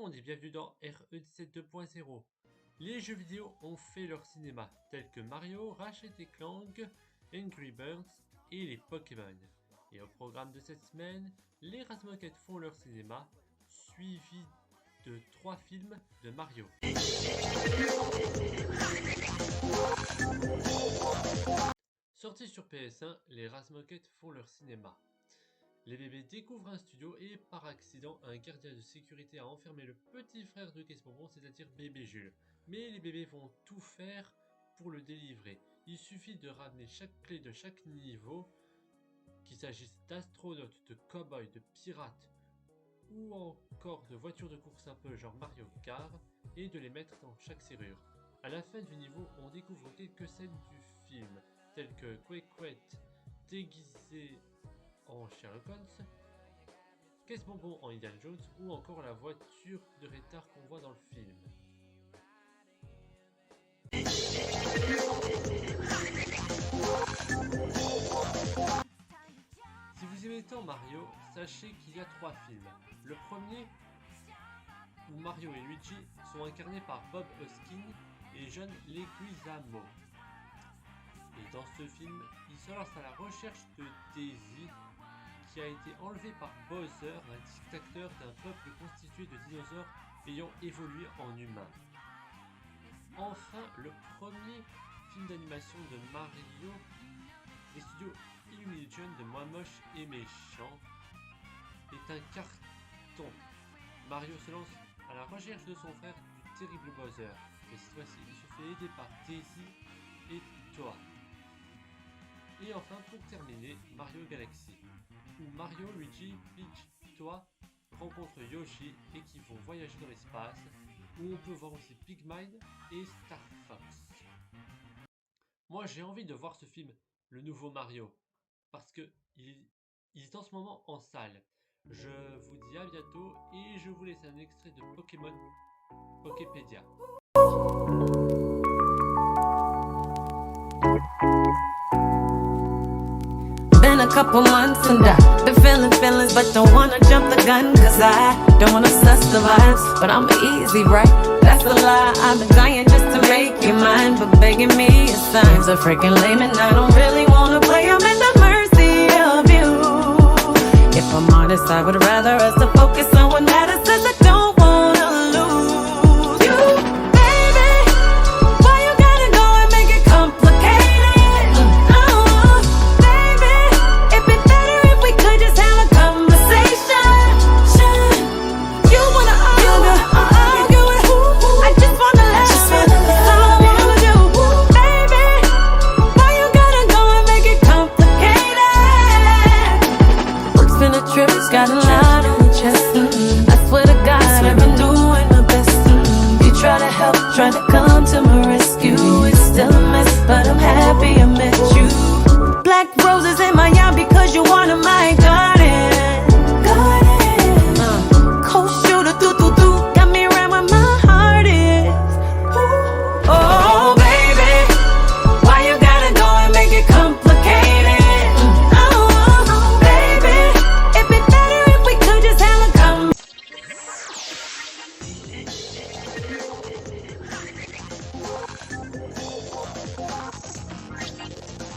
monde et bienvenue dans RE17 2.0. Les jeux vidéo ont fait leur cinéma, tels que Mario, Ratchet & Clank, Angry Birds et les Pokémon. Et au programme de cette semaine, les Razmoket font leur cinéma, suivi de 3 films de Mario. Sortis sur PS1, les Razmoket font leur cinéma. Les bébés découvrent un studio et par accident, un gardien de sécurité a enfermé le petit frère de Kesbonbon, c'est-à-dire bébé Jules. Mais les bébés vont tout faire pour le délivrer. Il suffit de ramener chaque clé de chaque niveau, qu'il s'agisse d'astronautes, de cow-boys, de pirates ou encore de voitures de course un peu genre Mario Kart, et de les mettre dans chaque serrure. À la fin du niveau, on découvre quelques scènes du film, telles que Quaquette déguisé en Sherlock Holmes, Kesbonbon en Indiana Jones ou encore la voiture de Retard qu'on voit dans le film. Si vous aimez tant Mario, sachez qu'il y a 3 films. Le premier, où Mario et Luigi sont incarnés par Bob Hoskins et John Leguizamo. Et dans ce film, il se lance à la recherche de Daisy, qui a été enlevé par Bowser, un dictateur d'un peuple constitué de dinosaures ayant évolué en humains. Enfin, le premier film d'animation de Mario des studios Illumination de Moi Moche et Méchant est un carton. Mario se lance à la recherche de son frère du terrible Bowser, mais cette fois-ci il se fait aider par Daisy et Toa. Et enfin, pour terminer, Mario Galaxy, où Mario, Luigi, Peach, Toa rencontrent Yoshi et qui vont voyager dans l'espace, où on peut voir aussi Pigmine et Star Fox. Moi j'ai envie de voir ce film, le nouveau Mario, parce que il est en ce moment en salle. Je vous dis à bientôt et je vous laisse un extrait de Pokémon Poképédia. Been a couple months and I've been feeling feelings, but don't wanna jump the gun, cause I don't wanna suss the vibes, but I'm easy, right? That's a lie, I've been dying just to make you mine, but begging me a sign's a freaking lame, and I don't really wanna play, I'm at the mercy of you. If I'm honest, I would rather us to focus on what matters, cause I don't wanna lose you. Baby, why you gotta go and make it complicated? Baby, it'd be better if we could just have a conversation. You wanna argue with who? I just wanna let you. Baby, why you gotta go and make it complicated? Work's been a trip, it's got a lot on your chest. I swear to God, I've been doing my best. You try to help, try to come to my rescue. It's still a mess, but I'm happy I'm